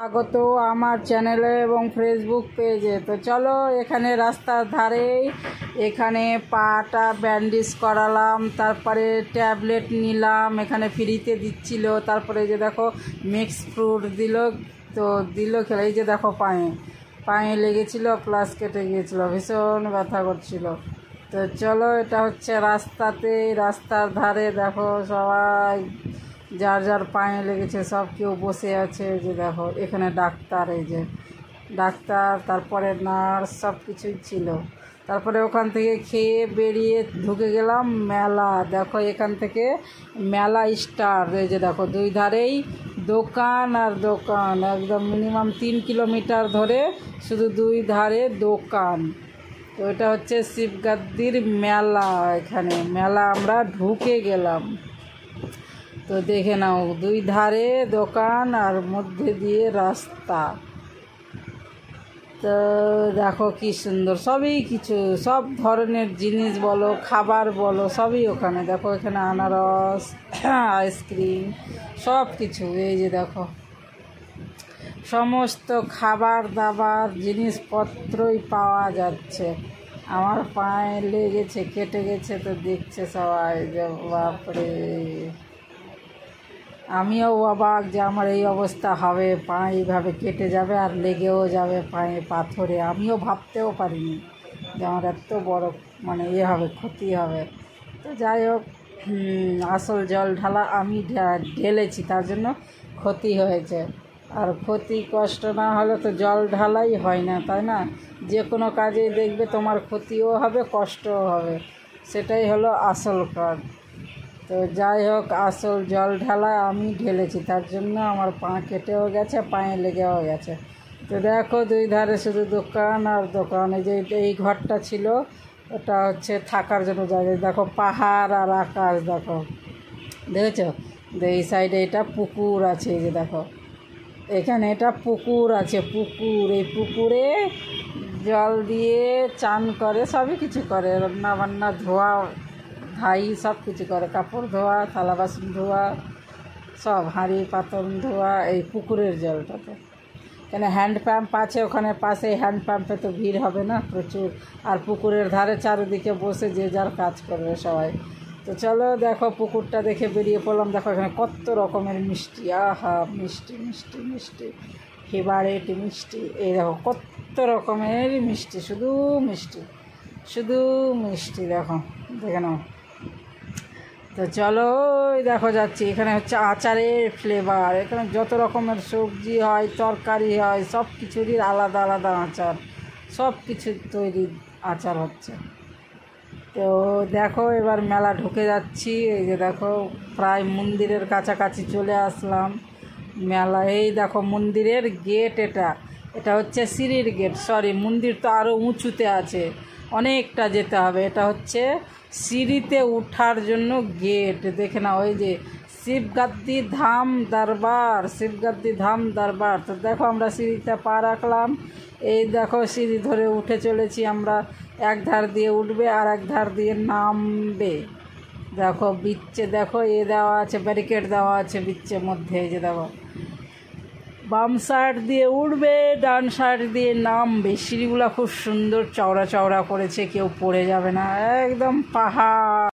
স্বাগত আমার চ্যানেলে এবং ফেসবুক পেজে। তো চলো, এখানে রাস্তার ধারেই এখানে পাটা ব্যান্ডেজ করালাম, তারপরে ট্যাবলেট নিলাম, এখানে ফ্রিতে দিচ্ছিল। তারপরে যে দেখো মিক্স ফ্রুট দিল খেলে। এই যে দেখো পায়ে লেগেছিল, প্লাস কেটে গিয়েছিল, ভীষণ ব্যথা করছিল। তো চলো, এটা হচ্ছে রাস্তার ধারে দেখো সবাই যার যার পায়ে লেগেছে সব কেউ বসে আছে। যে দেখো এখানে ডাক্তার, এই যে ডাক্তার, তারপরে নার্স, সব কিছুই ছিল। তারপরে ওখান থেকে খেয়ে বেরিয়ে ঢুকে গেলাম মেলা। দেখো এখান থেকে মেলা স্টার। এই যে দেখো দুই ধারেই দোকান আর দোকান, একদম মিনিমাম 3 কিলোমিটার ধরে শুধু দুই ধারে দোকান। তো এটা হচ্ছে শিবগাদ্দির মেলা। এখানে মেলা আমরা ঢুকে গেলাম। তো দেখে নাও, দুই ধারে দোকান আর মধ্যে দিয়ে রাস্তা। তো দেখো কি সুন্দর, সব ধরনের জিনিস বলো, খাবার বলো, সবই ওখানে। দেখো এখানে আনারস, আইসক্রিম, সব কিছু। এই যে দেখো সমস্ত খাবার দাবার জিনিসপত্রই পাওয়া যাচ্ছে। আমার পায়ে লেগেছে, কেটে গেছে, তো দেখছে সবাই যে বাপরে। আমিও অবাক যে আমার এই অবস্থা হবে, পা এইভাবে কেটে যাবে আর লেগেও যাবে পায়ে পাথরে। আমিও ভাবতেও পারিনি যে আমার এত বড় হবে, ক্ষতি হবে। তো যাই হোক, আসল জল ঢালা আমি ঢেলেছি, তার জন্য ক্ষতি হয়েছে। আর কষ্ট না হলে তো জল ঢালাই হয় না, তাই না? যে কোনো কাজেই দেখবে তোমার ক্ষতিও হবে, কষ্টও হবে, সেটাই হলো আসল কাজ। তো যাই হোক, আসল জল ঢালা আমি ঢেলেছি, তার জন্য আমার পা কেটেও গেছে, পায়ে লেগেও গেছে। তো দেখো দুই ধারে শুধু দোকান আর দোকান। এই যে এই ঘরটা ছিল, ওটা হচ্ছে থাকার জন্য জায়গা। দেখো পাহাড় আর আকাশ, দেখেছো? এই সাইডে এটা পুকুর আছে। এই যে দেখো এখানে এটা পুকুর আছে, এই পুকুরে জল দিয়ে চান করে, সবই কিছু করে, রান্না বান্না, ধোয়া ধাই সব কিছু করে, কাপড় ধোয়া, থালা বাসন ধোয়া, সব হাঁড়ি পাতন ধোয়া এই পুকুরের জলটাতে। কেন হ্যান্ড পাম্প আছে ওখানে পাশে, হ্যান্ড পাম্পে তো ভিড় হবে না প্রচুর। আর পুকুরের ধারে চারিদিকে বসে যে যার কাজ করবে সবাই। তো চলো দেখো, পুকুরটা দেখে বেরিয়ে পড়লাম। দেখো এখানে কত রকমের মিষ্টি, আহা মিষ্টি মিষ্টি মিষ্টি, ফেভারেট মিষ্টি। এই দেখো কত রকমের মিষ্টি, শুধু মিষ্টি। দেখে নাও। তো চলো, দেখো যাচ্ছি। এখানে হচ্ছে আচারের ফ্লেভার। এখানে যত রকমের সবজি হয়, তরকারি হয়, সব কিছুরই আলাদা আলাদা আচার, সব কিছুর তৈরি আচার হচ্ছে। তো দেখো এবার মেলা ঢুকে যাচ্ছি। এই যে দেখো প্রায় মন্দিরের কাছাকাছি চলে আসলাম মেলা। এই দেখো মন্দিরের গেট, এটা হচ্ছে সিঁড়ির গেট। মন্দির তো আরও উঁচুতে আছে, অনেকটা যেতে হবে। এটা হচ্ছে সিঁড়িতে ওঠার জন্য গেট। দেখে না, ওই যে শিবগাদ্দি ধাম দরবার। তো দেখো আমরা সিঁড়িটা পা রাখলাম, এই দেখো সিঁড়ি ধরে উঠে চলেছি আমরা। এক ধার দিয়ে উঠবে আর এক ধার দিয়ে নামবে। দেখো বিচ্ছে, দেখো দেওয়া আছে, ব্যারিকেড দেওয়া আছে বিচ্ছের মধ্যে। এই যে দেখো বাম সাইড দিয়ে উঠবে, ডান সাইড দিয়ে নামবে। সিঁড়িগুলো খুব সুন্দর চওড়া করেছে, কেউ পড়ে যাবে না, একদম পাহাড়।